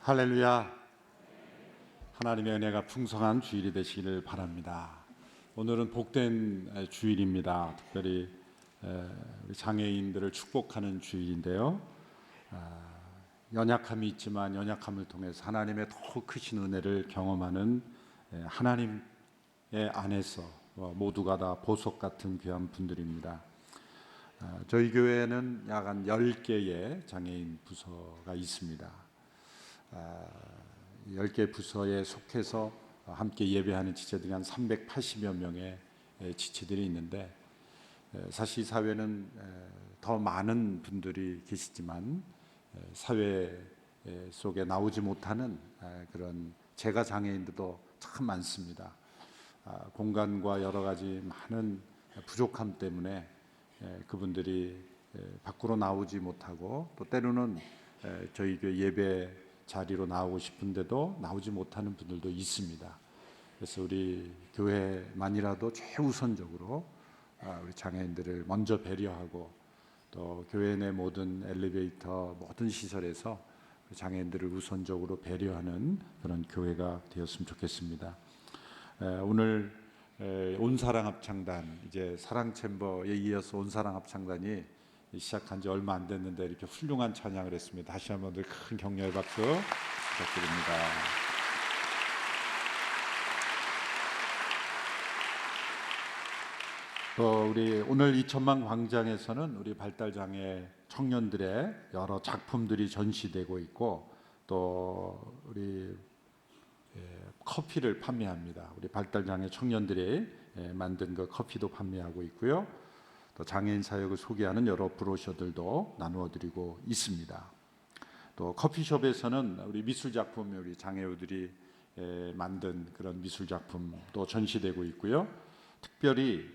할렐루야. 하나님의 은혜가 풍성한 주일이 되시기를 바랍니다. 오늘은 복된 주일입니다. 특별히 우리 장애인들을 축복하는 주일인데요. 연약함이 있지만 연약함을 통해서 하나님의 더 크신 은혜를 경험하는 하나님의 안에서 모두가 다 보석 같은 귀한 분들입니다. 저희 교회에는 약 한 10개의 장애인 부서가 있습니다. 10개 부서에 속해서 함께 예배하는 지체들이 한 380여 명의 지체들이 있는데, 사실 이 사회는 더 많은 분들이 계시지만 사회 속에 나오지 못하는 그런 재가 장애인들도 참 많습니다. 공간과 여러 가지 많은 부족함 때문에 그분들이 밖으로 나오지 못하고, 또 때로는 저희 교회 예배 자리로 나오고 싶은데도 나오지 못하는 분들도 있습니다. 그래서 우리 교회만이라도 최우선적으로 우리 장애인들을 먼저 배려하고, 또 교회 내 모든 엘리베이터 모든 시설에서 장애인들을 우선적으로 배려하는 그런 교회가 되었으면 좋겠습니다. 오늘 온사랑합창단, 이제 사랑챔버에 이어서 온사랑합창단이 시작한 지 얼마 안 됐는데 이렇게 훌륭한 찬양을 했습니다. 다시 한번 큰 격려의 박수 부탁드립니다. 우리 오늘 이 천만 광장에서는 우리 발달장애 청년들의 여러 작품들이 전시되고 있고, 또 우리 커피를 판매합니다. 우리 발달장애 청년들이 만든 그 커피도 판매하고 있고요. 또 장애인 사역을 소개하는 여러 브로셔들도 나누어 드리고 있습니다. 또 커피숍에서는 우리 미술 작품, 우리 장애우들이 만든 그런 미술 작품도 전시되고 있고요. 특별히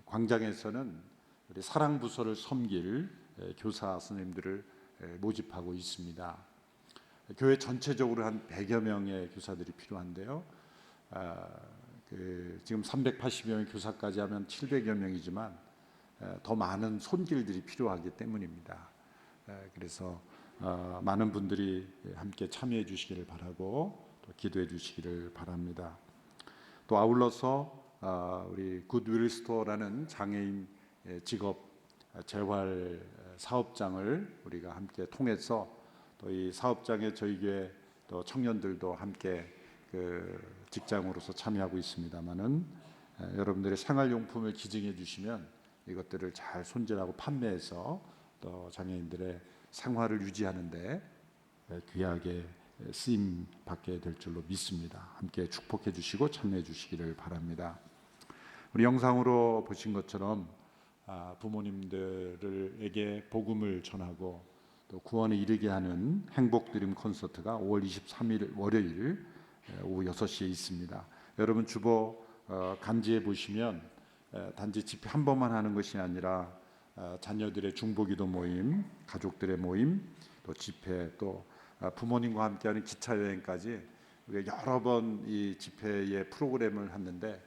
광장에서는 우리 사랑부서를 섬길 교사 선생님들을 모집하고 있습니다. 교회 전체적으로 한 100여 명의 교사들이 필요한데요. 지금 380여 명의 교사까지 하면 700여 명이지만 더 많은 손길들이 필요하기 때문입니다. 그래서 많은 분들이 함께 참여해 주시기를 바라고, 또 기도해 주시기를 바랍니다. 또 아울러서 우리 굿윌 스토어라는 장애인 직업 재활 사업장을 우리가 함께 통해서, 또 이 사업장에 저희 교회 또 청년들도 함께 그 직장으로서 참여하고 있습니다만은, 여러분들의 생활용품을 기증해 주시면 이것들을 잘 손질하고 판매해서 또 장애인들의 생활을 유지하는데 귀하게 쓰임 받게 될 줄로 믿습니다. 함께 축복해 주시고 참여해 주시기를 바랍니다. 우리 영상으로 보신 것처럼 부모님들에게 복음을 전하고 또 구원에 이르게 하는 행복드림 콘서트가 5월 23일 월요일 오후 6시에 있습니다. 여러분 주보 간지에 보시면 단지 집회 한 번만 하는 것이 아니라 자녀들의 중보기도 모임, 가족들의 모임, 또 집회, 또 부모님과 함께하는 기차 여행까지 우리가 여러 번 이 집회의 프로그램을 했는데,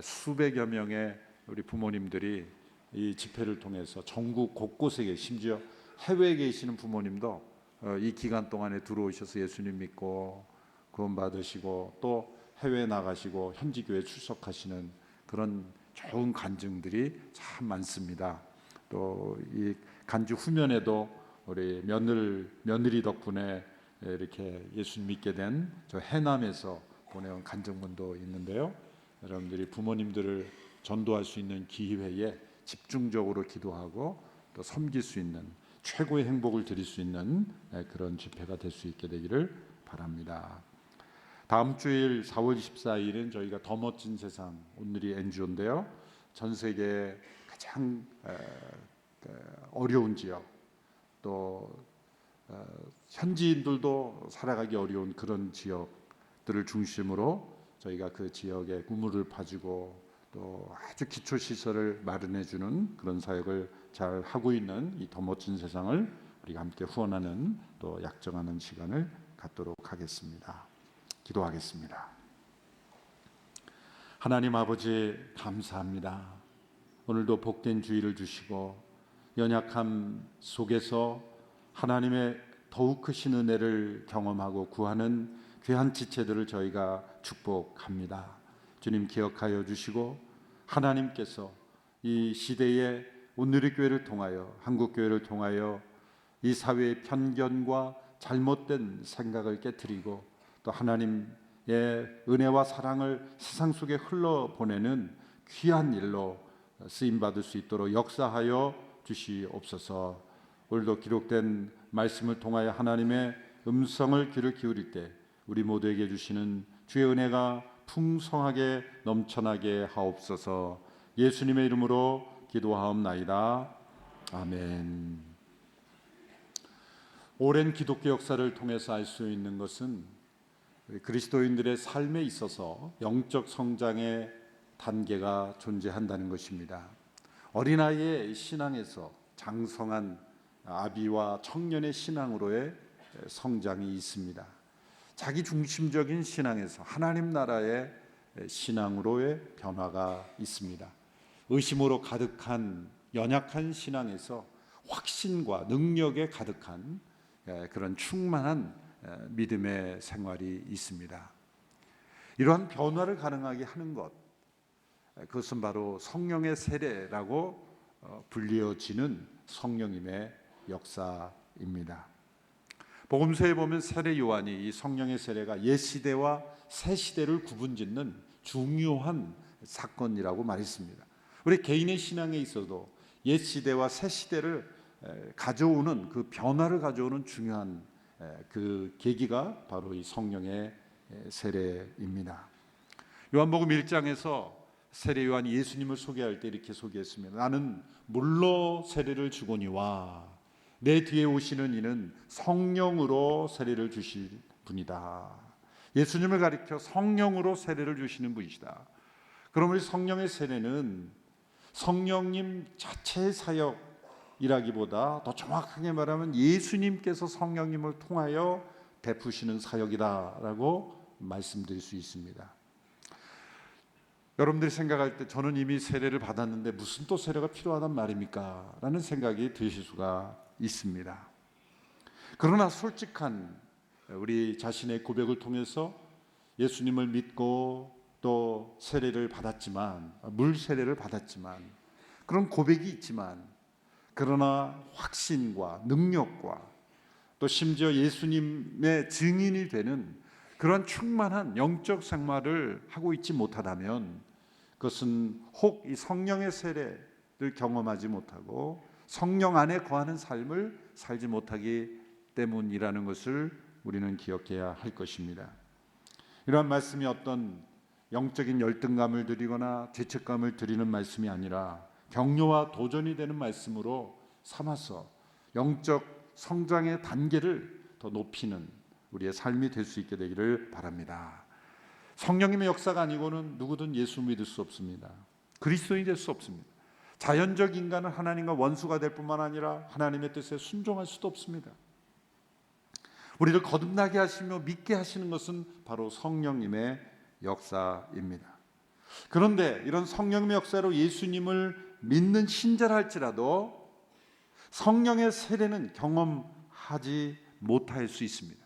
수백여 명의 우리 부모님들이 이 집회를 통해서 전국 곳곳에, 심지어 해외에 계시는 부모님도 이 기간 동안에 들어오셔서 예수님 믿고 구원 받으시고, 또 해외에 나가시고 현지 교회 출석하시는 그런 좋은 간증들이 참 많습니다. 또 이 간주 후면에도 우리 며느리 덕분에 이렇게 예수님 믿게 된 저 해남에서 보내온 간증문도 있는데요. 여러분들이 부모님들을 전도할 수 있는 기회에 집중적으로 기도하고 또 섬길 수 있는, 최고의 행복을 드릴 수 있는 그런 집회가 될 수 있게 되기를 바랍니다. 다음 주일 4월 24일은 저희가 더 멋진 세상, 오늘이 NGO인데요. 전 세계 가장 어려운 지역, 또 현지인들도 살아가기 어려운 그런 지역들을 중심으로 저희가 그 지역에 우물을 파주고 또 아주 기초 시설을 마련해 주는 그런 사역을 잘 하고 있는 이 더 멋진 세상을 우리가 함께 후원하는, 또 약정하는 시간을 갖도록 하겠습니다. 기도하겠습니다. 하나님 아버지, 감사합니다. 오늘도 복된 주일을 주시고 연약함 속에서 하나님의 더욱 크신 은혜를 경험하고 구하는 귀한 지체들을 저희가 축복합니다. 주님 기억하여 주시고 하나님께서 이 시대에 온누리교회를 통하여 한국교회를 통하여 이 사회의 편견과 잘못된 생각을 깨트리고 또 하나님의 은혜와 사랑을 세상 속에 흘러보내는 귀한 일로 쓰임받을 수 있도록 역사하여 주시옵소서. 오늘도 기록된 말씀을 통하여 하나님의 음성을 귀를 기울일 때 우리 모두에게 주시는 주의 은혜가 풍성하게 넘쳐나게 하옵소서. 예수님의 이름으로 기도하옵나이다. 아멘. 오랜 기독교 역사를 통해서 알 수 있는 것은 그리스도인들의 삶에 있어서 영적 성장의 단계가 존재한다는 것입니다. 어린아이의 신앙에서 장성한 아비와 청년의 신앙으로의 성장이 있습니다. 자기 중심적인 신앙에서 하나님 나라의 신앙으로의 변화가 있습니다. 의심으로 가득한 연약한 신앙에서 확신과 능력에 가득한 그런 충만한 믿음의 생활이 있습니다. 이러한 변화를 가능하게 하는 것, 그것은 바로 성령의 세례라고 불리어지는 성령님의 역사입니다. 복음서에 보면 세례 요한이 이 성령의 세례가 옛 시대와 새 시대를 구분짓는 중요한 사건이라고 말했습니다. 우리 개인의 신앙에 있어도 옛 시대와 새 시대를 가져오는 그 변화를 가져오는 중요한 그 계기가 바로 이 성령의 세례입니다. 요한복음 1장에서 세례 요한이 예수님을 소개할 때 이렇게 소개했습니다. 나는 물로 세례를 주거니와 내 뒤에 오시는 이는 성령으로 세례를 주실 분이다. 예수님을 가리켜 성령으로 세례를 주시는 분이시다. 그러므로 성령의 세례는 성령님 자체의 사역이라기보다 더 정확하게 말하면 예수님께서 성령님을 통하여 베푸시는 사역이다라고 말씀드릴 수 있습니다. 여러분들이 생각할 때 저는 이미 세례를 받았는데 무슨 또 세례가 필요하단 말입니까? 라는 생각이 드실 수가 있습니다. 그러나 솔직한 우리 자신의 고백을 통해서 예수님을 믿고 또 세례를 받았지만, 물 세례를 받았지만, 그런 고백이 있지만, 그러나 확신과 능력과 또 심지어 예수님의 증인이 되는 그런 충만한 영적 생활을 하고 있지 못하다면 그것은 혹 이 성령의 세례를 경험하지 못하고 성령 안에 거하는 삶을 살지 못하기 때문이라는 것을 우리는 기억해야 할 것입니다. 이러한 말씀이 어떤 영적인 열등감을 드리거나 죄책감을 드리는 말씀이 아니라 격려와 도전이 되는 말씀으로 삼아서 영적 성장의 단계를 더 높이는 우리의 삶이 될 수 있게 되기를 바랍니다. 성령님의 역사가 아니고는 누구든 예수 믿을 수 없습니다. 그리스도인이 될 수 없습니다. 자연적 인간은 하나님과 원수가 될 뿐만 아니라 하나님의 뜻에 순종할 수도 없습니다. 우리를 거듭나게 하시며 믿게 하시는 것은 바로 성령님의 역사입니다. 그런데 이런 성령님의 역사로 예수님을 믿는 신자라 할지라도 성령의 세례는 경험하지 못할 수 있습니다.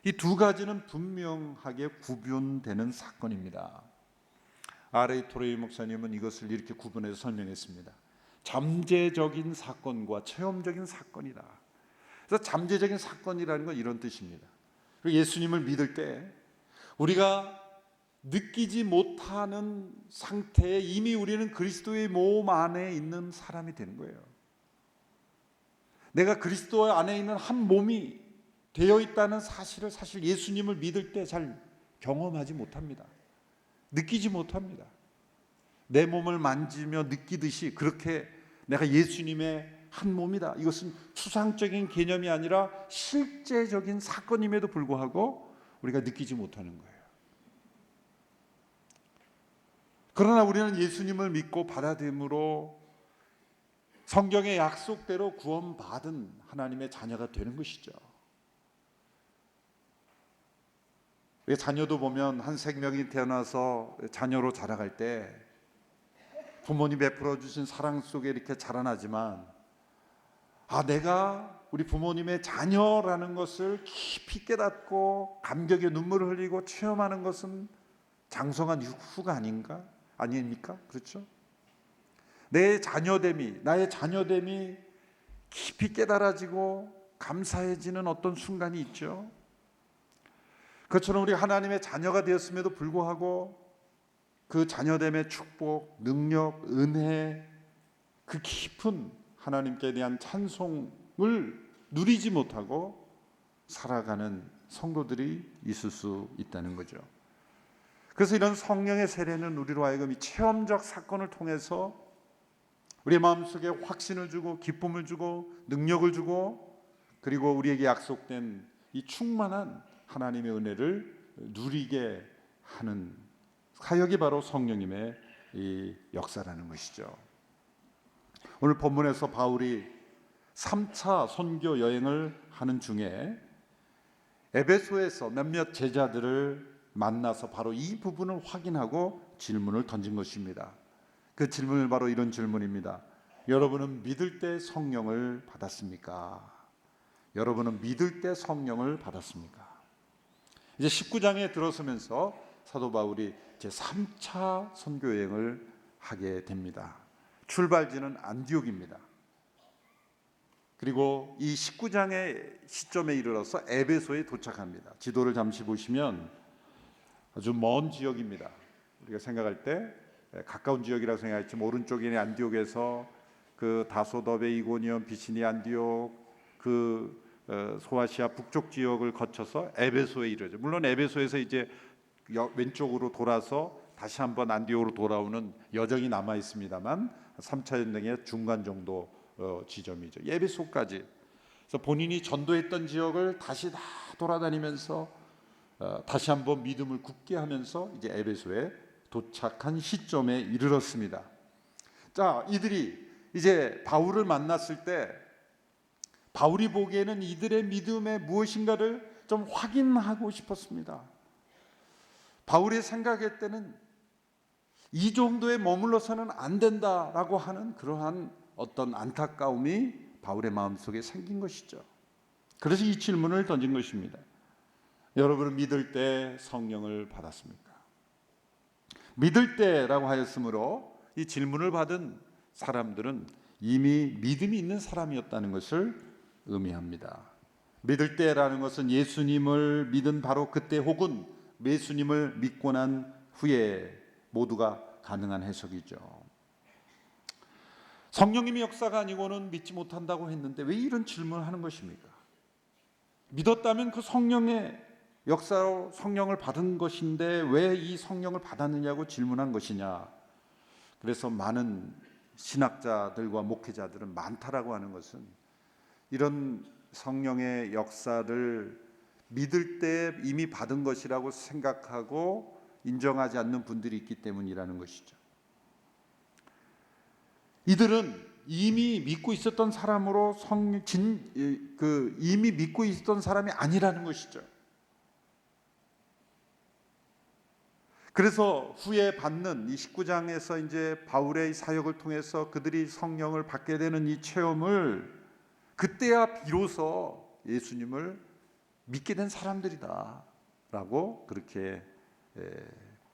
이 두 가지는 분명하게 구분되는 사건입니다. R.A. 토레이 목사님은 이것을 이렇게 구분해서 설명했습니다. 잠재적인 사건과 체험적인 사건이다. 그래서 잠재적인 사건이라는 건 이런 뜻입니다. 예수님을 믿을 때 우리가 느끼지 못하는 상태에 이미 우리는 그리스도의 몸 안에 있는 사람이 되는 거예요. 내가 그리스도 안에 있는 한 몸이 되어 있다는 사실을 사실 예수님을 믿을 때 잘 경험하지 못합니다. 느끼지 못합니다. 내 몸을 만지며 느끼듯이 그렇게 내가 예수님의 한 몸이다. 이것은 추상적인 개념이 아니라 실제적인 사건임에도 불구하고 우리가 느끼지 못하는 거예요. 그러나 우리는 예수님을 믿고 받아들임으로 성경의 약속대로 구원받은 하나님의 자녀가 되는 것이죠. 자녀도 보면 한 생명이 태어나서 자녀로 자라갈 때 부모님 베풀어 주신 사랑 속에 이렇게 자라나지만 내가 우리 부모님의 자녀라는 것을 깊이 깨닫고 감격의 눈물을 흘리고 체험하는 것은 장성한 후가 아닙니까? 그렇죠? 내 자녀됨이, 나의 자녀됨이 깊이 깨달아지고 감사해지는 어떤 순간이 있죠. 그것처럼 우리 하나님의 자녀가 되었음에도 불구하고 그 자녀됨의 축복, 능력, 은혜, 그 깊은 하나님께 대한 찬송을 누리지 못하고 살아가는 성도들이 있을 수 있다는 거죠. 그래서 이런 성령의 세례는 우리로 하여금 이 체험적 사건을 통해서 우리의 마음속에 확신을 주고 기쁨을 주고 능력을 주고 그리고 우리에게 약속된 이 충만한 하나님의 은혜를 누리게 하는 사역이 바로 성령님의 이 역사라는 것이죠. 오늘 본문에서 바울이 3차 선교 여행을 하는 중에 에베소에서 몇몇 제자들을 만나서 바로 이 부분을 확인하고 질문을 던진 것입니다. 그 질문은 바로 이런 질문입니다. 여러분은 믿을 때 성령을 받았습니까? 여러분은 믿을 때 성령을 받았습니까? 이제 19장에 들어서면서 사도 바울이 제 3차 선교 여행을 하게 됩니다. 출발지는 안디옥입니다. 그리고 이 19장의 시점에 이르러서 에베소에 도착합니다. 지도를 잠시 보시면 아주 먼 지역입니다. 우리가 생각할 때 가까운 지역이라고 생각했지만 오른쪽에 안디옥에서 그 다소더베, 이고니온, 비시니, 안디옥 그 소아시아 북쪽 지역을 거쳐서 에베소에 이르죠. 물론 에베소에서 이제 왼쪽으로 돌아서 다시 한번 안디옥으로 돌아오는 여정이 남아 있습니다만 3차 여행의 중간 정도 지점이죠. 에베소까지. 그래서 본인이 전도했던 지역을 다시 다 돌아다니면서 다시 한번 믿음을 굳게 하면서 이제 에베소에 도착한 시점에 이르렀습니다. 자, 이들이 이제 바울을 만났을 때 바울이 보기에는 이들의 믿음의 무엇인가를 좀 확인하고 싶었습니다. 바울이 생각할 때는 이 정도에 머물러서는 안 된다라고 하는 그러한 어떤 안타까움이 바울의 마음속에 생긴 것이죠. 그래서 이 질문을 던진 것입니다. 여러분은 믿을 때 성령을 받았습니까? 믿을 때라고 하였으므로 이 질문을 받은 사람들은 이미 믿음이 있는 사람이었다는 것을 의미합니다. 믿을 때라는 것은 예수님을 믿은 바로 그때 혹은 예수님을 믿고 난 후에 모두가 가능한 해석이죠. 성령님의 역사가 아니고는 믿지 못한다고 했는데 왜 이런 질문을 하는 것입니까? 믿었다면 그 성령의 역사로 성령을 받은 것인데 왜 이 성령을 받았느냐고 질문한 것이냐. 그래서 많은 신학자들과 목회자들은 많다라고 하는 것은 이런 성령의 역사를 믿을 때 이미 받은 것이라고 생각하고 인정하지 않는 분들이 있기 때문이라는 것이죠. 이들은 이미 믿고 있었던 사람으로 이미 믿고 있었던 사람이 아니라는 것이죠. 그래서 후에 받는 이 19장에서 이제 바울의 사역을 통해서 그들이 성령을 받게 되는 이 체험을 그때야 비로소 예수님을 믿게 된 사람들이다라고 그렇게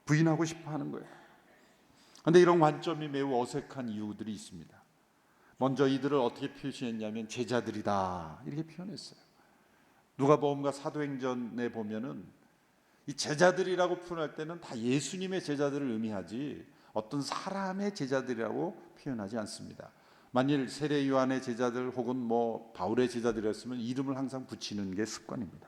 부인하고 싶어 하는 거예요. 그런데 이런 관점이 매우 어색한 이유들이 있습니다. 먼저 이들을 어떻게 표시했냐면 제자들이다 이렇게 표현했어요. 누가복음과 사도행전에 보면은 이 제자들이라고 표현할 때는 다 예수님의 제자들을 의미하지 어떤 사람의 제자들이라고 표현하지 않습니다. 만일 세례 요한의 제자들 혹은 뭐 바울의 제자들이었으면 이름을 항상 붙이는 게 습관입니다.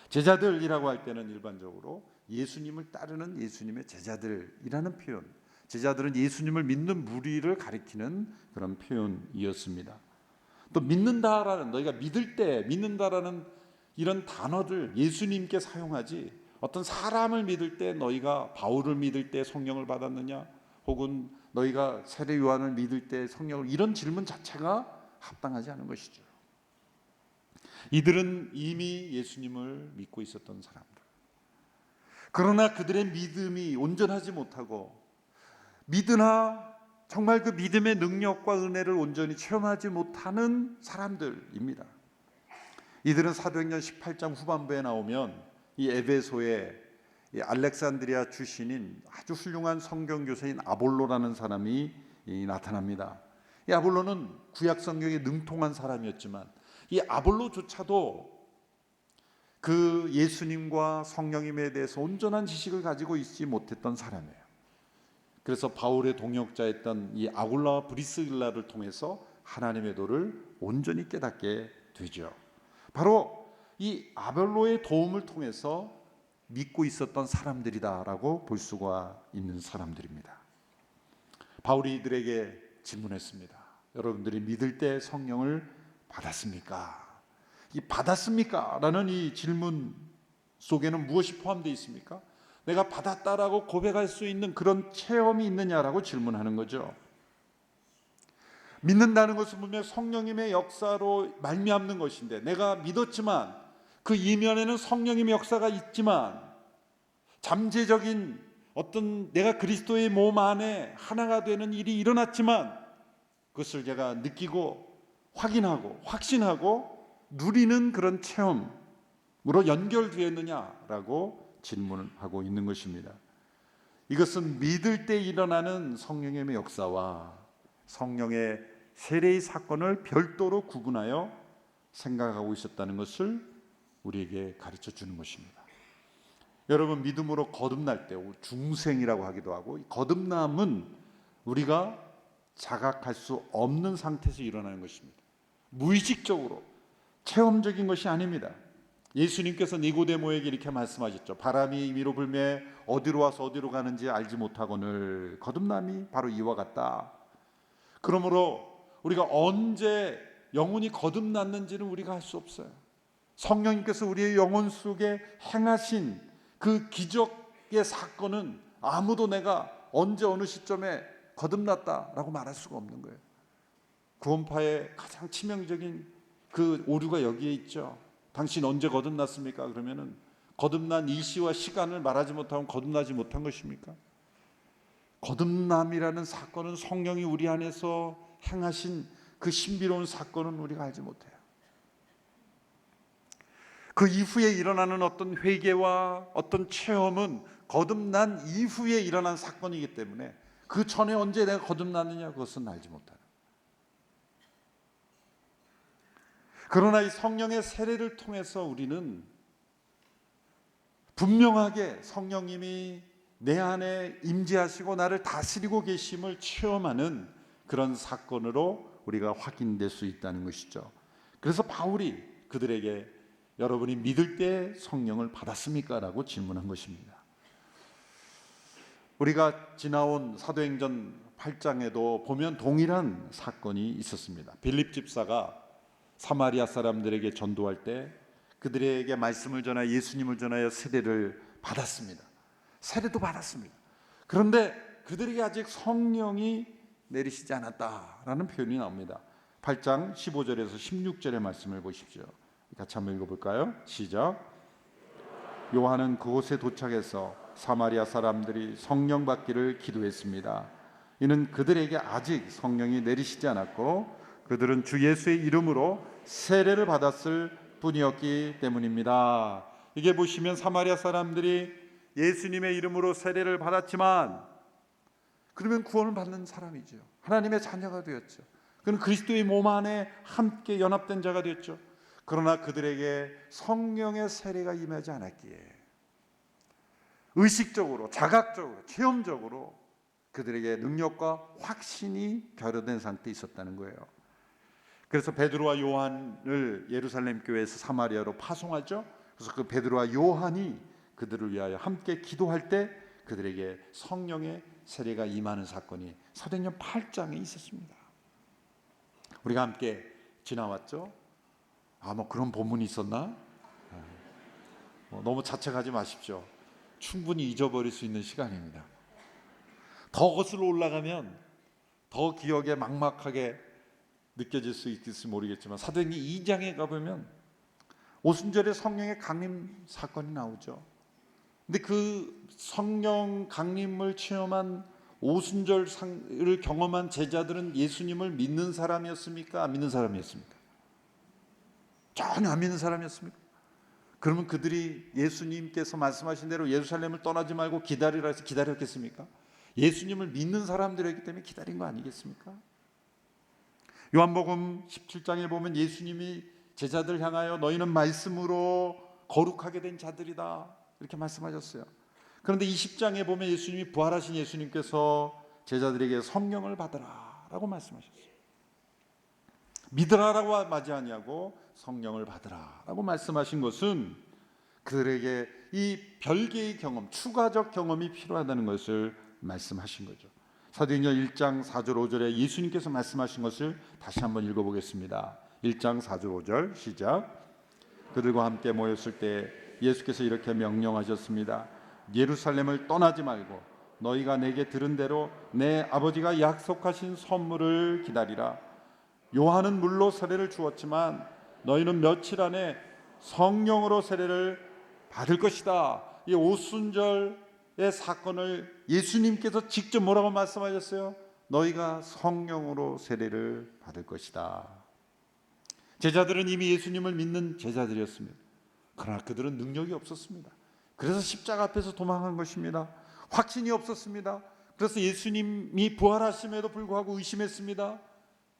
제자들이라고 할 때는 일반적으로 예수님을 따르는 예수님의 제자들이라는 표현, 제자들은 예수님을 믿는 무리를 가리키는 그런 표현이었습니다. 또 믿는다라는, 너희가 믿을 때 믿는다라는 이런 단어를 예수님께 사용하지 어떤 사람을 믿을 때 너희가 바울을 믿을 때 성령을 받았느냐 혹은 너희가 세례 요한을 믿을 때 성령을, 이런 질문 자체가 합당하지 않은 것이죠. 이들은 이미 예수님을 믿고 있었던 사람들. 그러나 그들의 믿음이 온전하지 못하고 믿으나 정말 그 믿음의 능력과 은혜를 온전히 체험하지 못하는 사람들입니다. 이들은 사도행전 18장 후반부에 나오면 이 에베소에 이 알렉산드리아 출신인 아주 훌륭한 성경 교사인 아볼로라는 사람이 나타납니다. 이 아볼로는 구약 성경에 능통한 사람이었지만 이 아볼로조차도 그 예수님과 성령님에 대해서 온전한 지식을 가지고 있지 못했던 사람이에요. 그래서 바울의 동역자였던 이 아굴라와 브리스길라를 통해서 하나님의 도를 온전히 깨닫게 되죠. 바로 이 아볼로의 도움을 통해서 믿고 있었던 사람들이다라고 볼 수가 있는 사람들입니다. 바울이 이들에게 질문했습니다. 여러분들이 믿을 때 성령을 받았습니까? 이 받았습니까? 라는 이 질문 속에는 무엇이 포함되어 있습니까? 내가 받았다라고 고백할 수 있는 그런 체험이 있느냐라고 질문하는 거죠. 믿는다는 것은 분명 성령님의 역사로 말미암는 것인데, 내가 믿었지만 그 이면에는 성령님의 역사가 있지만 잠재적인 어떤 내가 그리스도의 몸 안에 하나가 되는 일이 일어났지만 그것을 제가 느끼고 확인하고 확신하고 누리는 그런 체험으로 연결되었느냐라고 질문하고 있는 것입니다. 이것은 믿을 때 일어나는 성령님의 역사와 성령의 세례의 사건을 별도로 구분하여 생각하고 있었다는 것을 우리에게 가르쳐 주는 것입니다. 여러분, 믿음으로 거듭날 때 중생이라고 하기도 하고, 거듭남은 우리가 자각할 수 없는 상태에서 일어나는 것입니다. 무의식적으로 체험적인 것이 아닙니다. 예수님께서 니고데모에게 이렇게 말씀하셨죠. 바람이 위로 불매 어디로 와서 어디로 가는지 알지 못하거늘 거듭남이 바로 이와 같다. 그러므로 우리가 언제 영혼이 거듭났는지는 우리가 알 수 없어요. 성령님께서 우리의 영혼 속에 행하신 그 기적의 사건은 아무도 내가 언제 어느 시점에 거듭났다라고 말할 수가 없는 거예요. 구원파의 가장 치명적인 그 오류가 여기에 있죠. 당신 언제 거듭났습니까? 그러면은 거듭난 일시와 시간을 말하지 못하면 거듭나지 못한 것입니까? 거듭남이라는 사건은 성령이 우리 안에서 행하신 그 신비로운 사건은 우리가 알지 못해요. 그 이후에 일어나는 어떤 회개와 어떤 체험은 거듭난 이후에 일어난 사건이기 때문에 그 전에 언제 내가 거듭났느냐 그것은 알지 못하는. 그러나 이 성령의 세례를 통해서 우리는 분명하게 성령님이 내 안에 임재하시고 나를 다스리고 계심을 체험하는 그런 사건으로 우리가 확인될 수 있다는 것이죠. 그래서 바울이 그들에게 여러분이 믿을 때 성령을 받았습니까? 라고 질문한 것입니다. 우리가 지나온 사도행전 8장에도 보면 동일한 사건이 있었습니다. 빌립 집사가 사마리아 사람들에게 전도할 때 그들에게 말씀을 전하여 예수님을 전하여 세례를 받았습니다. 세례도 받았습니다. 그런데 그들에게 아직 성령이 내리시지 않았다라는 표현이 나옵니다. 8장 15절에서 16절의 말씀을 보십시오. 같이 한번 읽어볼까요? 시작. 요한은 그곳에 도착해서 사마리아 사람들이 성령 받기를 기도했습니다. 이는 그들에게 아직 성령이 내리시지 않았고 그들은 주 예수의 이름으로 세례를 받았을 뿐이었기 때문입니다. 이게 보시면 사마리아 사람들이 예수님의 이름으로 세례를 받았지만 그러면 구원을 받는 사람이죠. 하나님의 자녀가 되었죠. 그는 그리스도의 몸 안에 함께 연합된 자가 되었죠. 그러나 그들에게 성령의 세례가 임하지 않았기에 의식적으로, 자각적으로, 체험적으로 그들에게 능력과 확신이 결여된 상태에 있었다는 거예요. 그래서 베드로와 요한을 예루살렘 교회에서 사마리아로 파송하죠. 그래서 그 베드로와 요한이 그들을 위하여 함께 기도할 때 그들에게 성령의 세례가 임하는 사건이 사도행전 8장에 있었습니다. 우리가 함께 지나왔죠. 뭐 그런 본문이 있었나? 너무 자책하지 마십시오. 충분히 잊어버릴 수 있는 시간입니다. 더 거슬러 올라가면 더 기억에 막막하게 느껴질 수 있을지 모르겠지만 사도행전 2장에 가보면 오순절에 성령의 강림 사건이 나오죠. 근데 그 성령 강림을 체험한 오순절을 경험한 제자들은 예수님을 믿는 사람이었습니까? 안 믿는 사람이었습니까? 전혀 안 믿는 사람이었습니까? 그러면 그들이 예수님께서 말씀하신 대로 예루살렘을 떠나지 말고 기다리라 해서 기다렸겠습니까? 예수님을 믿는 사람들이기 때문에 기다린 거 아니겠습니까? 요한복음 17장에 보면 예수님이 제자들 향하여 너희는 말씀으로 거룩하게 된 자들이다 이렇게 말씀하셨어요. 그런데 20장에 보면 예수님이 부활하신 예수님께서 제자들에게 성령을 받으라 라고 말씀하셨어요. 믿으라라고 하지 아니하고 성령을 받으라 라고 말씀하신 것은 그들에게 이 별개의 경험, 추가적 경험이 필요하다는 것을 말씀하신 거죠. 사도행전 1장 4절 5절에 예수님께서 말씀하신 것을 다시 한번 읽어보겠습니다. 1장 4절 5절 시작. 그들과 함께 모였을 때 예수께서 이렇게 명령하셨습니다. 예루살렘을 떠나지 말고 너희가 내게 들은 대로 내 아버지가 약속하신 선물을 기다리라. 요한은 물로 세례를 주었지만 너희는 며칠 안에 성령으로 세례를 받을 것이다. 이 오순절의 사건을 예수님께서 직접 뭐라고 말씀하셨어요? 너희가 성령으로 세례를 받을 것이다. 제자들은 이미 예수님을 믿는 제자들이었습니다. 그러나 그들은 능력이 없었습니다. 그래서 십자가 앞에서 도망한 것입니다. 확신이 없었습니다. 그래서 예수님이 부활하심에도 불구하고 의심했습니다.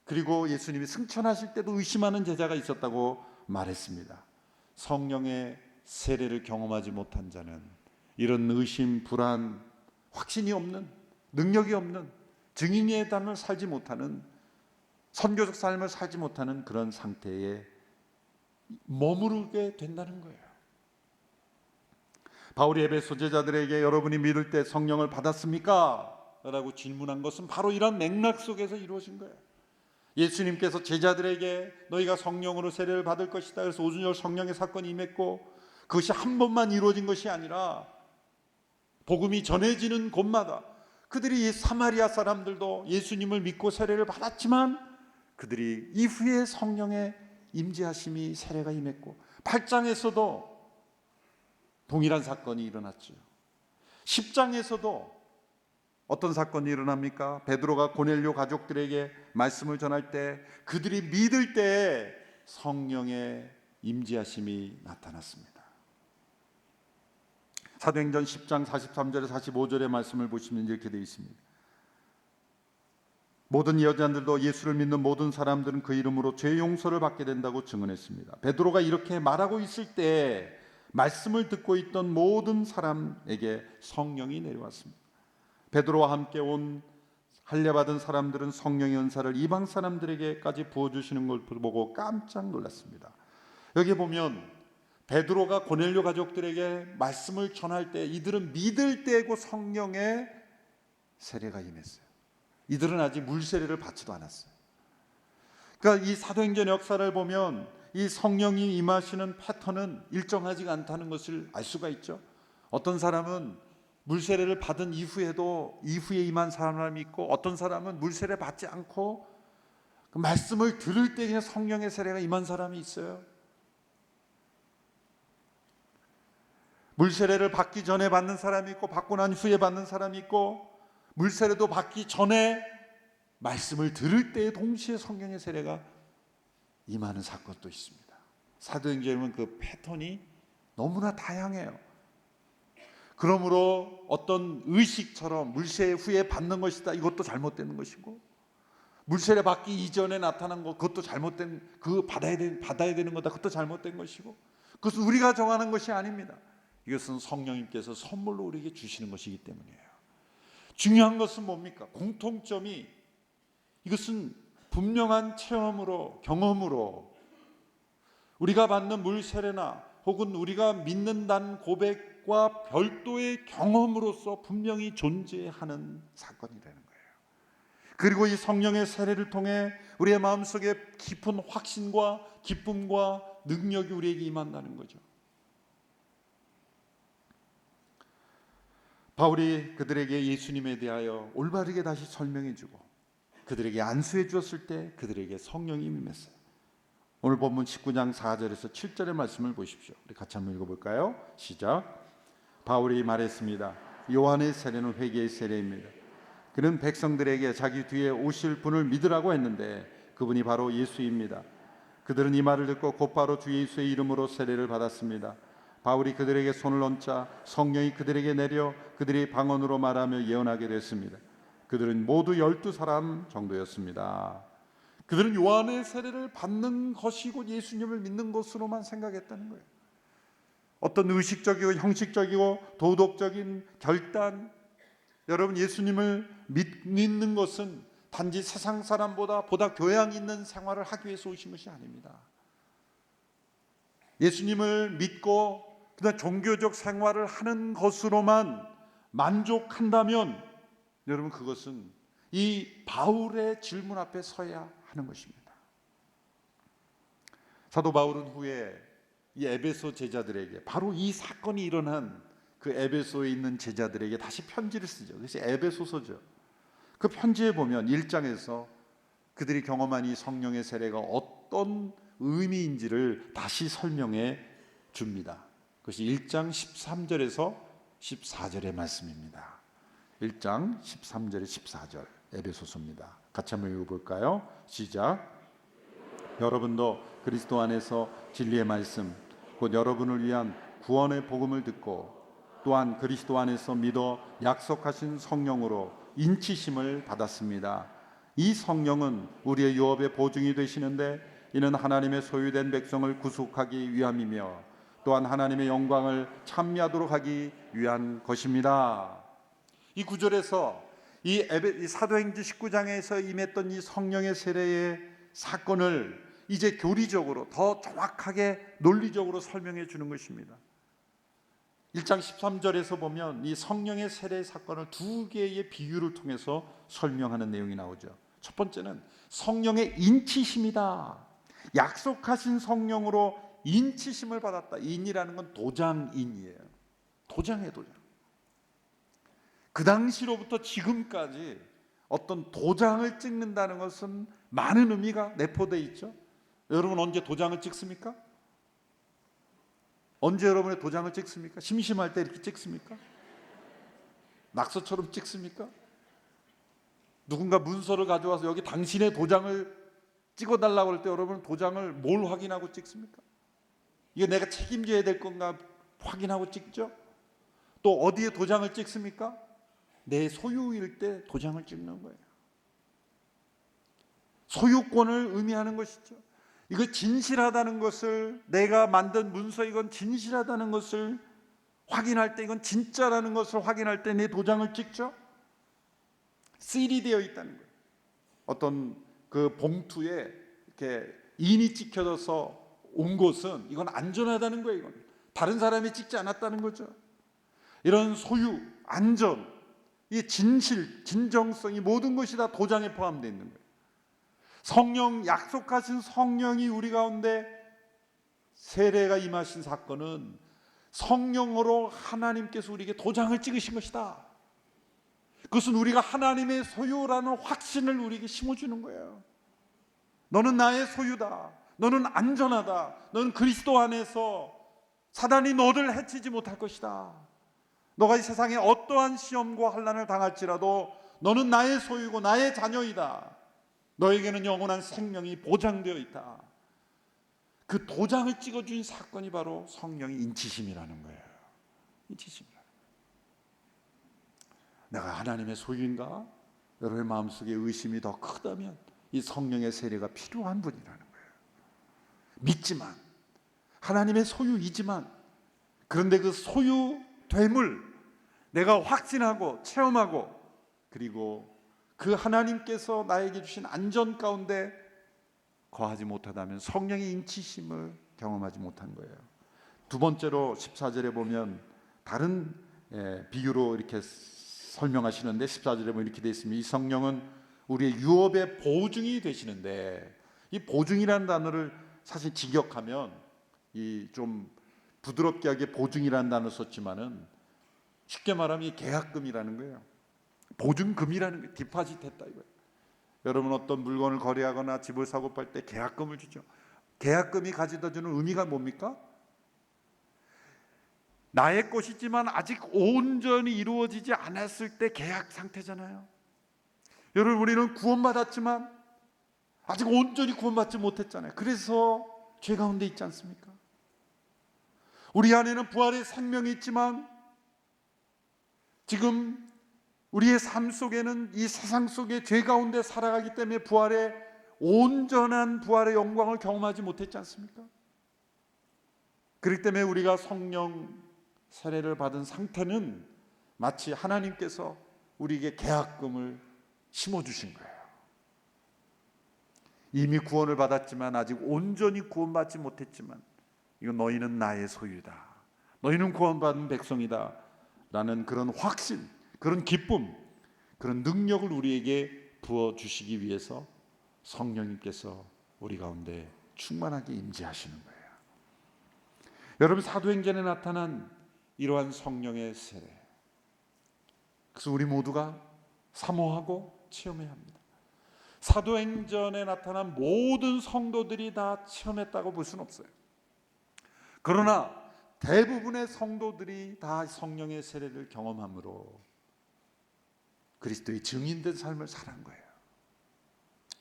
그리고 예수님이 승천하실 때도 의심하는 제자가 있었다고 말했습니다. 성령의 세례를 경험하지 못한 자는 이런 의심, 불안, 확신이 없는, 능력이 없는, 증인의 삶을 살지 못하는, 선교적 삶을 살지 못하는 그런 상태에 머무르게 된다는 거예요. 바울이 에베소 제자들에게 여러분이 믿을 때 성령을 받았습니까? 라고 질문한 것은 바로 이런 맥락 속에서 이루어진 거예요. 예수님께서 제자들에게 너희가 성령으로 세례를 받을 것이다. 그래서 오순절 성령의 사건이 임했고 그것이 한 번만 이루어진 것이 아니라 복음이 전해지는 곳마다 그들이 사마리아 사람들도 예수님을 믿고 세례를 받았지만 그들이 이후에 성령의 임재하심이 세례가 임했고 8장에서도 동일한 사건이 일어났죠. 10장에서도 어떤 사건이 일어납니까? 베드로가 고넬료 가족들에게 말씀을 전할 때 그들이 믿을 때 성령의 임재하심이 나타났습니다. 사도행전 10장 43절에 45절의 말씀을 보시면 이렇게 되어 있습니다. 모든 여자들도 예수를 믿는 모든 사람들은 그 이름으로 죄 용서를 받게 된다고 증언했습니다. 베드로가 이렇게 말하고 있을 때 말씀을 듣고 있던 모든 사람에게 성령이 내려왔습니다. 베드로와 함께 온 할례받은 사람들은 성령의 은사를 이방 사람들에게까지 부어주시는 걸 보고 깜짝 놀랐습니다. 여기 보면 베드로가 고넬료 가족들에게 말씀을 전할 때 이들은 믿을 때고 성령의 세례가 임했어요. 이들은 아직 물세례를 받지도 않았어요. 그러니까 이 사도행전 역사를 보면 이 성령이 임하시는 패턴은 일정하지 않다는 것을 알 수가 있죠. 어떤 사람은 물세례를 받은 이후에도 이후에 임한 사람이 있고 어떤 사람은 물세례 받지 않고 그 말씀을 들을 때 그냥 성령의 세례가 임한 사람이 있어요. 물세례를 받기 전에 받는 사람이 있고 받고 난 후에 받는 사람이 있고 물세례도 받기 전에 말씀을 들을 때 동시에 성령의 세례가 임하는 사건도 있습니다. 사도행전에 보면 그 패턴이 너무나 다양해요. 그러므로 어떤 의식처럼 물세례 후에 받는 것이다 이것도 잘못된 것이고 물세례 받기 이전에 나타난 것 그것도 잘못된 그 받아야 되는 거다 그것도 잘못된 것이고 그것은 우리가 정하는 것이 아닙니다. 이것은 성령님께서 선물로 우리에게 주시는 것이기 때문이에요. 중요한 것은 뭡니까? 공통점이 이것은 분명한 체험으로 경험으로 우리가 받는 물세례나 혹은 우리가 믿는다는 고백과 별도의 경험으로서 분명히 존재하는 사건이라는 거예요. 그리고 이 성령의 세례를 통해 우리의 마음속에 깊은 확신과 기쁨과 능력이 우리에게 임한다는 거죠. 바울이 그들에게 예수님에 대하여 올바르게 다시 설명해주고 그들에게 안수해 주었을 때 그들에게 성령이 임했어요. 오늘 본문 19장 4절에서 7절의 말씀을 보십시오. 우리 같이 한번 읽어볼까요? 시작. 바울이 말했습니다. 요한의 세례는 회개의 세례입니다. 그는 백성들에게 자기 뒤에 오실 분을 믿으라고 했는데 그분이 바로 예수입니다. 그들은 이 말을 듣고 곧바로 주 예수의 이름으로 세례를 받았습니다. 바울이 그들에게 손을 얹자 성령이 그들에게 내려 그들이 방언으로 말하며 예언하게 됐습니다. 그들은 모두 12사람 정도였습니다. 그들은 요한의 세례를 받는 것이 곧 예수님을 믿는 것으로만 생각했다는 거예요. 어떤 의식적이고 형식적이고 도덕적인 결단, 여러분, 예수님을 믿는 것은 단지 세상 사람보다 교양 있는 생활을 하기 위해서 오신 것이 아닙니다. 예수님을 믿고 그다음 종교적 생활을 하는 것으로만 만족한다면 여러분, 그것은 이 바울의 질문 앞에 서야 하는 것입니다. 사도 바울은 후에 이 에베소 제자들에게, 바로 이 사건이 일어난 그 에베소에 있는 제자들에게 다시 편지를 쓰죠. 그래서 에베소서죠. 그 편지에 보면 1장에서 그들이 경험한 이 성령의 세례가 어떤 의미인지를 다시 설명해 줍니다. 그것이 1장 13절에서 14절의 말씀입니다. 1장 13절에 14절 에베소서입니다. 같이 한번 읽어볼까요? 시작. 여러분도 그리스도 안에서 진리의 말씀 곧 여러분을 위한 구원의 복음을 듣고 또한 그리스도 안에서 믿어 약속하신 성령으로 인치심을 받았습니다. 이 성령은 우리의 유업의 보증이 되시는데 이는 하나님의 소유된 백성을 구속하기 위함이며 또한 하나님의 영광을 찬미하도록 하기 위한 것입니다. 이 구절에서 이 사도행전 19장에서 임했던 이 성령의 세례의 사건을 이제 교리적으로 더 정확하게 논리적으로 설명해 주는 것입니다. 1장 13절에서 보면 이 성령의 세례 사건을 두 개의 비유를 통해서 설명하는 내용이 나오죠. 첫 번째는 성령의 인치심이다. 약속하신 성령으로 인치심을 받았다. 인이라는 건 도장인이에요. 도장이에요, 도장. 그 당시로부터 지금까지 어떤 도장을 찍는다는 것은 많은 의미가 내포되어 있죠. 여러분, 언제 도장을 찍습니까? 언제 여러분의 도장을 찍습니까? 심심할 때 이렇게 찍습니까? 낙서처럼 찍습니까? 누군가 문서를 가져와서 여기 당신의 도장을 찍어달라고 할 때 여러분 도장을 뭘 확인하고 찍습니까? 이게 내가 책임져야 될 건가 확인하고 찍죠? 또 어디에 도장을 찍습니까? 내 소유일 때 도장을 찍는 거예요. 소유권을 의미하는 것이죠. 이거 진실하다는 것을, 내가 만든 문서 이건 진실하다는 것을 확인할 때, 이건 진짜라는 것을 확인할 때 내 도장을 찍죠. 실이 되어 있다는 거예요. 어떤 그 봉투에 이렇게 인이 찍혀져서 온 것은 이건 안전하다는 거예요. 이건 다른 사람이 찍지 않았다는 거죠. 이런 소유, 안전, 이 진실, 진정성, 이 모든 것이 다 도장에 포함되어 있는 거예요. 성령, 약속하신 성령이 우리 가운데 세례가 임하신 사건은 성령으로 하나님께서 우리에게 도장을 찍으신 것이다. 그것은 우리가 하나님의 소유라는 확신을 우리에게 심어주는 거예요. 너는 나의 소유다. 너는 안전하다. 너는 그리스도 안에서 사단이 너를 해치지 못할 것이다. 너가 이 세상에 어떠한 시험과 환난을 당할지라도 너는 나의 소유고 나의 자녀이다. 너에게는 영원한 생명이 보장되어 있다. 그 도장을 찍어준 사건이 바로 성령의 인치심이라는 거예요. 인치심이라는 거예요. 내가 하나님의 소유인가? 여러분의 마음속에 의심이 더 크다면 이 성령의 세례가 필요한 분이라는 거예요. 믿지만, 하나님의 소유이지만, 그런데 그 소유됨을 내가 확신하고 체험하고, 그리고 그 하나님께서 나에게 주신 안전 가운데 거하지 못하다면 성령의 인치심을 경험하지 못한 거예요. 두 번째로 14절에 보면 다른 비유로 이렇게 설명하시는데 14절에 보면 이렇게 되어 있습니다. 이 성령은 우리의 유업의 보증이 되시는데, 이 보증이라는 단어를 사실 직역하면 이 좀 부드럽게 하게 보증이라는 단어를 썼지만은 쉽게 말하면 이 계약금이라는 거예요. 보증금이라는 게 디파짓 했다 이거예요. 여러분, 어떤 물건을 거래하거나 집을 사고 팔 때 계약금을 주죠. 계약금이 가져다 주는 의미가 뭡니까? 나의 것이지만 아직 온전히 이루어지지 않았을 때 계약 상태잖아요. 여러분, 우리는 구원받았지만 아직 온전히 구원받지 못했잖아요. 그래서 죄 가운데 있지 않습니까? 우리 안에는 부활의 생명이 있지만 지금 우리의 삶 속에는 이 세상 속에 죄 가운데 살아가기 때문에 온전한 부활의 영광을 경험하지 못했지 않습니까? 그렇기 때문에 우리가 성령 세례를 받은 상태는 마치 하나님께서 우리에게 계약금을 심어주신 거예요. 이미 구원을 받았지만 아직 온전히 구원받지 못했지만 이거 너희는 나의 소유다, 너희는 구원받은 백성이다 라는 그런 확신, 그런 기쁨, 그런 능력을 우리에게 부어주시기 위해서 성령님께서 우리 가운데 충만하게 임재하시는 거예요. 여러분, 사도행전에 나타난 이러한 성령의 세례, 그래서 우리 모두가 사모하고 체험해야 합니다. 사도행전에 나타난 모든 성도들이 다 체험했다고 볼 수는 없어요. 그러나 대부분의 성도들이 다 성령의 세례를 경험함으로 그리스도의 증인된 삶을 살한 거예요.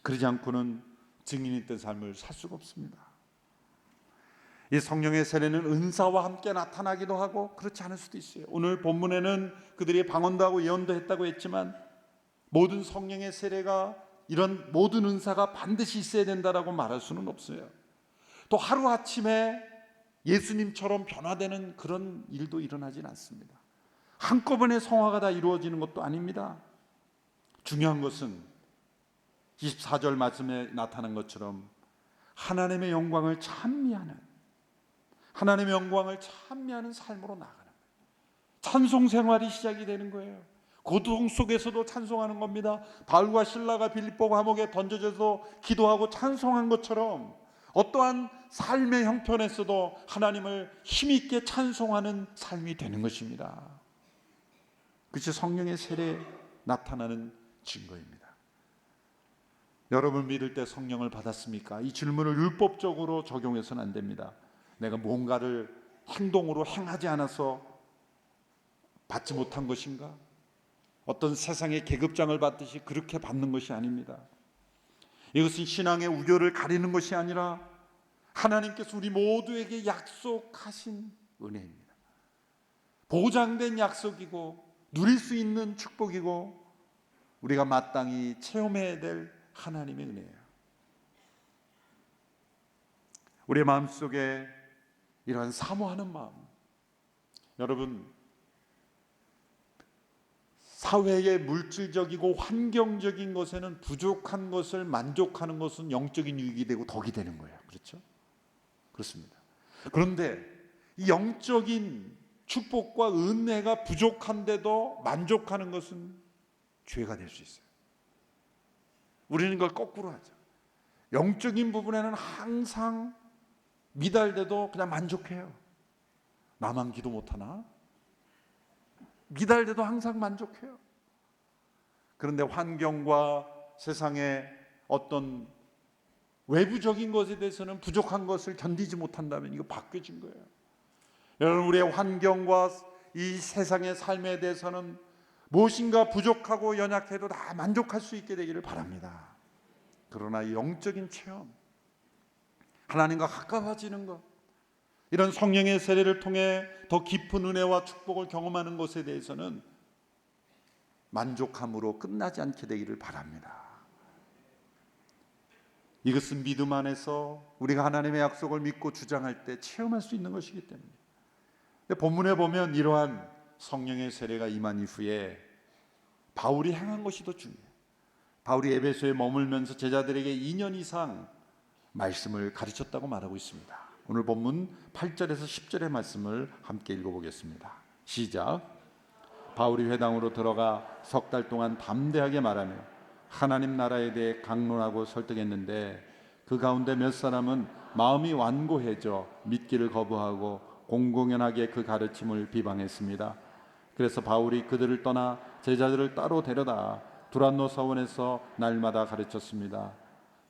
그러지 않고는 증인된 삶을 살 수가 없습니다. 이 성령의 세례는 은사와 함께 나타나기도 하고 그렇지 않을 수도 있어요. 오늘 본문에는 그들이 방언도 하고 예언도 했다고 했지만 모든 성령의 세례가 이런 모든 은사가 반드시 있어야 된다라고 말할 수는 없어요. 또 하루아침에 예수님처럼 변화되는 그런 일도 일어나진 않습니다. 한꺼번에 성화가 다 이루어지는 것도 아닙니다. 중요한 것은 24절 말씀에 나타난 것처럼 하나님의 영광을 찬미하는 삶으로 나가는 거예요. 찬송 생활이 시작이 되는 거예요. 고통 속에서도 찬송하는 겁니다. 바울과 실라가 빌립보 감옥에 던져져서 기도하고 찬송한 것처럼 어떠한 삶의 형편에서도 하나님을 힘있게 찬송하는 삶이 되는 것입니다. 그것이 성령의 세례에 나타나는 증거입니다. 여러분, 믿을 때 성령을 받았습니까? 이 질문을 율법적으로 적용해서는 안 됩니다. 내가 뭔가를 행동으로 행하지 않아서 받지 못한 것인가? 어떤 세상의 계급장을 받듯이 그렇게 받는 것이 아닙니다. 이것은 신앙의 우열을 가리는 것이 아니라 하나님께서 우리 모두에게 약속하신 은혜입니다. 보장된 약속이고 누릴 수 있는 축복이고 우리가 마땅히 체험해야 될 하나님의 은혜예요. 우리의 마음속에 이러한 사모하는 마음, 여러분, 사회의 물질적이고 환경적인 것에는 부족한 것을 만족하는 것은 영적인 유익이 되고 덕이 되는 거예요. 그렇죠? 그렇습니다. 그런데 이 영적인 축복과 은혜가 부족한데도 만족하는 것은 죄가 될 수 있어요. 우리는 이걸 거꾸로 하죠. 영적인 부분에는 항상 미달돼도 그냥 만족해요. 나만 기도 못하나? 미달돼도 항상 만족해요. 그런데 환경과 세상의 어떤 외부적인 것에 대해서는 부족한 것을 견디지 못한다면 이거 바뀌어진 거예요. 여러분, 우리의 환경과 이 세상의 삶에 대해서는 무엇인가 부족하고 연약해도 다 만족할 수 있게 되기를 바랍니다. 그러나 영적인 체험, 하나님과 가까워지는 것, 이런 성령의 세례를 통해 더 깊은 은혜와 축복을 경험하는 것에 대해서는 만족함으로 끝나지 않게 되기를 바랍니다. 이것은 믿음 안에서 우리가 하나님의 약속을 믿고 주장할 때 체험할 수 있는 것이기 때문에. 본문에 보면 이러한 성령의 세례가 임한 이후에 바울이 행한 것이 더 중요해요. 바울이 에베소에 머물면서 제자들에게 2년 이상 말씀을 가르쳤다고 말하고 있습니다. 오늘 본문 8절에서 10절의 말씀을 함께 읽어보겠습니다. 시작. 바울이 회당으로 들어가 석 달 동안 담대하게 말하며 하나님 나라에 대해 강론하고 설득했는데 그 가운데 몇 사람은 마음이 완고해져 믿기를 거부하고 공공연하게 그 가르침을 비방했습니다. 그래서 바울이 그들을 떠나 제자들을 따로 데려다 두란노 서원에서 날마다 가르쳤습니다.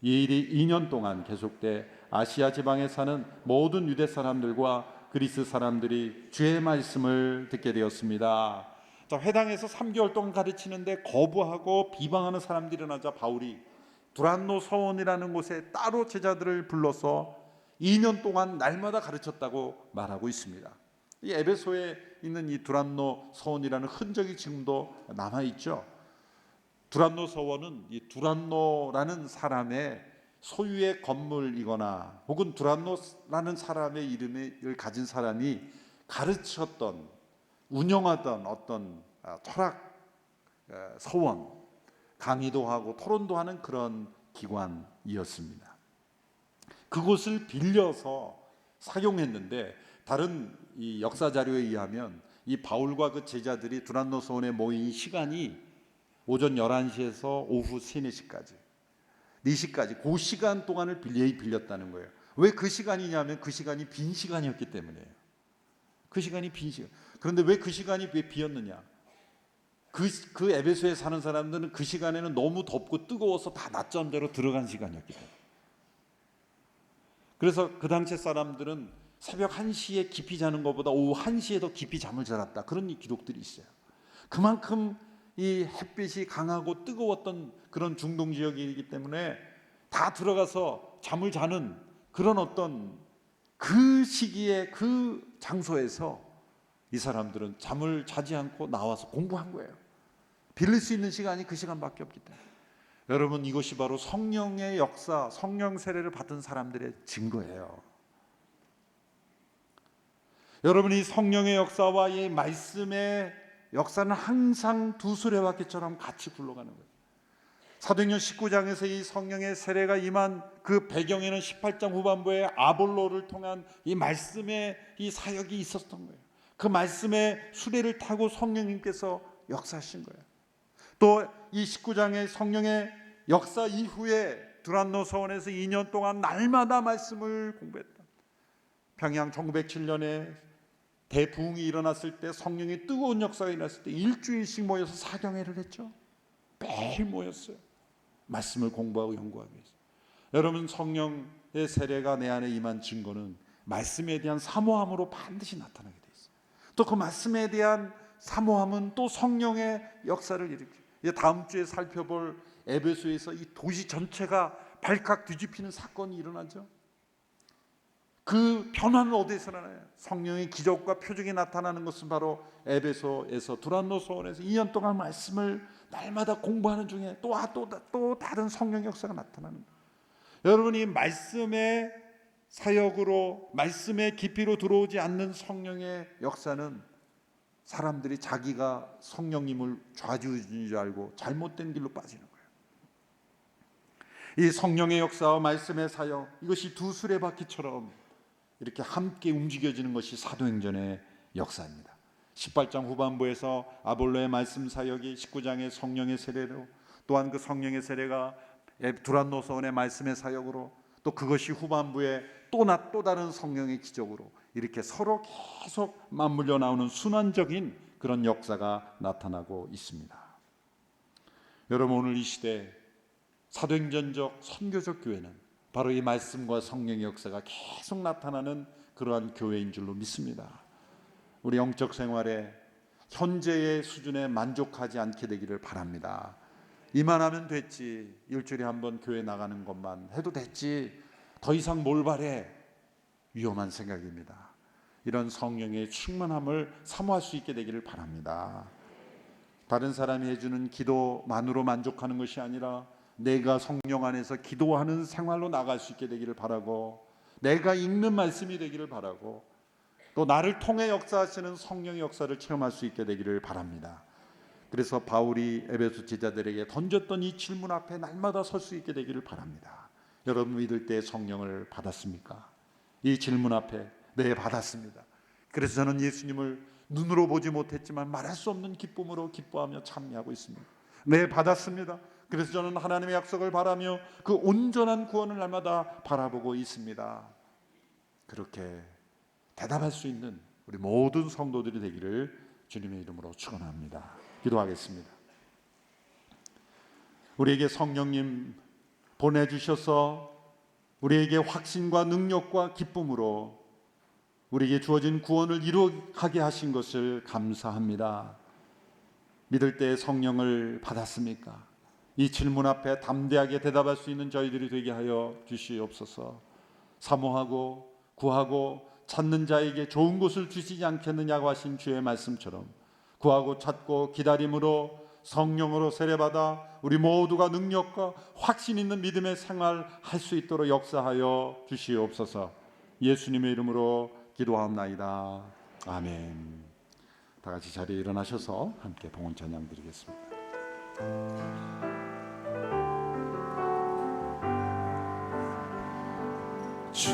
이 일이 2년 동안 계속돼 아시아 지방에 사는 모든 유대 사람들과 그리스 사람들이 주의 말씀을 듣게 되었습니다. 자, 회당에서 3개월 동안 가르치는데 거부하고 비방하는 사람들이 일어나자 바울이 두란노 서원이라는 곳에 따로 제자들을 불러서 2년 동안 날마다 가르쳤다고 말하고 있습니다. 이 에베소에 있는 이 두란노 서원이라는 흔적이 지금도 남아 있죠. 두란노 서원은 이 두란노라는 사람의 소유의 건물이거나 혹은 두란노라는 사람의 이름을 가진 사람이 가르쳤던, 운영하던 어떤 철학 서원, 강의도 하고 토론도 하는 그런 기관이었습니다. 그곳을 빌려서 사용했는데, 다른 이 역사 자료에 의하면 이 바울과 그 제자들이 두란노 서원에 모인 시간이 오전 11시에서 오후 3, 4시까지 그 시간 동안을 빌렸다는 거예요. 왜 그 시간이냐면 그 시간이 빈 시간이었기 때문이에요. 그 시간이 빈 시간. 그런데 왜 그 시간이 왜 비었느냐? 그 에베소에 사는 사람들은 그 시간에는 너무 덥고 뜨거워서 다 낮잠자로 들어간 시간이었기 때문에. 그래서 그 당시 사람들은 새벽 1시에 깊이 자는 것보다 오후 1시에 더 깊이 잠을 자랐다, 그런 기록들이 있어요. 그만큼 이 햇빛이 강하고 뜨거웠던 그런 중동 지역이기 때문에 다 들어가서 잠을 자는 그런 어떤 그 시기에 그 장소에서 이 사람들은 잠을 자지 않고 나와서 공부한 거예요. 빌릴 수 있는 시간이 그 시간밖에 없기 때문에. 여러분, 이것이 바로 성령의 역사, 성령 세례를 받은 사람들의 증거예요. 여러분, 이 성령의 역사와 이 말씀의 역사는 항상 두 수레바퀴처럼 같이 굴러가는 거예요. 사도행전 19장에서 이 성령의 세례가 임한 그 배경에는 18장 후반부에 아볼로를 통한 이 말씀의 이 사역이 있었던 거예요. 그 말씀의 수레를 타고 성령님께서 역사하신 거예요. 또 이 19장의 성령의 역사 이후에 두란노 서원에서 2년 동안 날마다 말씀을 공부했다. 평양 1907년에 대부흥이 일어났을 때, 성령의 뜨거운 역사가 일어났을 때 일주일씩 모여서 사경회를 했죠. 매일 모였어요. 말씀을 공부하고 연구하기 위해서. 여러분, 성령의 세례가 내 안에 임한 증거는 말씀에 대한 사모함으로 반드시 나타나게 돼 있어요. 또 그 말씀에 대한 사모함은 또 성령의 역사를 일으켜요. 이제 다음 주에 살펴볼 에베소에서 이 도시 전체가 발칵 뒤집히는 사건이 일어나죠. 그 변화는 어디에서 나나요? 성령의 기적과 표적이 나타나는 것은 바로 에베소에서 두란노 서원에서 2년 동안 말씀을 날마다 공부하는 중에 또 다른 성령 역사가 나타나는 거예요. 여러분이 말씀의 사역으로, 말씀의 깊이로 들어오지 않는 성령의 역사는 사람들이 자기가 성령님을 좌지우지인 줄 알고 잘못된 길로 빠지는 거예요. 이 성령의 역사와 말씀의 사역, 이것이 두 수레바퀴처럼 이렇게 함께 움직여지는 것이 사도행전의 역사입니다. 18장 후반부에서 아볼로의 말씀 사역이 19장의 성령의 세례로, 또한 그 성령의 세례가 두란노 서원의 말씀의 사역으로, 또 그것이 후반부에 또 다른 성령의 기적으로 이렇게 서로 계속 맞물려 나오는 순환적인 그런 역사가 나타나고 있습니다. 여러분, 오늘 이 시대 사도행전적 선교적 교회는 바로 이 말씀과 성령의 역사가 계속 나타나는 그러한 교회인 줄로 믿습니다. 우리 영적 생활에 현재의 수준에 만족하지 않게 되기를 바랍니다. 이만하면 됐지, 일주일에 한 번 교회 나가는 것만 해도 됐지, 더 이상 뭘 바래, 위험한 생각입니다. 이런 성령의 충만함을 사모할 수 있게 되기를 바랍니다. 다른 사람이 해주는 기도만으로 만족하는 것이 아니라 내가 성령 안에서 기도하는 생활로 나갈 수 있게 되기를 바라고, 내가 읽는 말씀이 되기를 바라고, 또 나를 통해 역사하시는 성령의 역사를 체험할 수 있게 되기를 바랍니다. 그래서 바울이 에베소 제자들에게 던졌던 이 질문 앞에 날마다 설 수 있게 되기를 바랍니다. 여러분, 믿을 때 성령을 받았습니까? 이 질문 앞에 네, 받았습니다. 그래서 저는 예수님을 눈으로 보지 못했지만 말할 수 없는 기쁨으로 기뻐하며 참여하고 있습니다. 네, 받았습니다. 그래서 저는 하나님의 약속을 바라며 그 온전한 구원을 날마다 바라보고 있습니다. 그렇게 대답할 수 있는 우리 모든 성도들이 되기를 주님의 이름으로 축원합니다. 기도하겠습니다. 우리에게 성령님 보내주셔서 우리에게 확신과 능력과 기쁨으로 우리에게 주어진 구원을 이루게 하신 것을 감사합니다. 믿을 때 성령을 받았습니까? 이 질문 앞에 담대하게 대답할 수 있는 저희들이 되게 하여 주시옵소서. 사모하고 구하고 찾는 자에게 좋은 곳을 주시지 않겠느냐고 하신 주의 말씀처럼 구하고 찾고 기다림으로 성령으로 세례받아 우리 모두가 능력과 확신 있는 믿음의 생활할 수 있도록 역사하여 주시옵소서. 예수님의 이름으로 기도하옵나이다. 아멘. 다 같이 자리에 일어나셔서 함께 봉헌 찬양 드리겠습니다. 주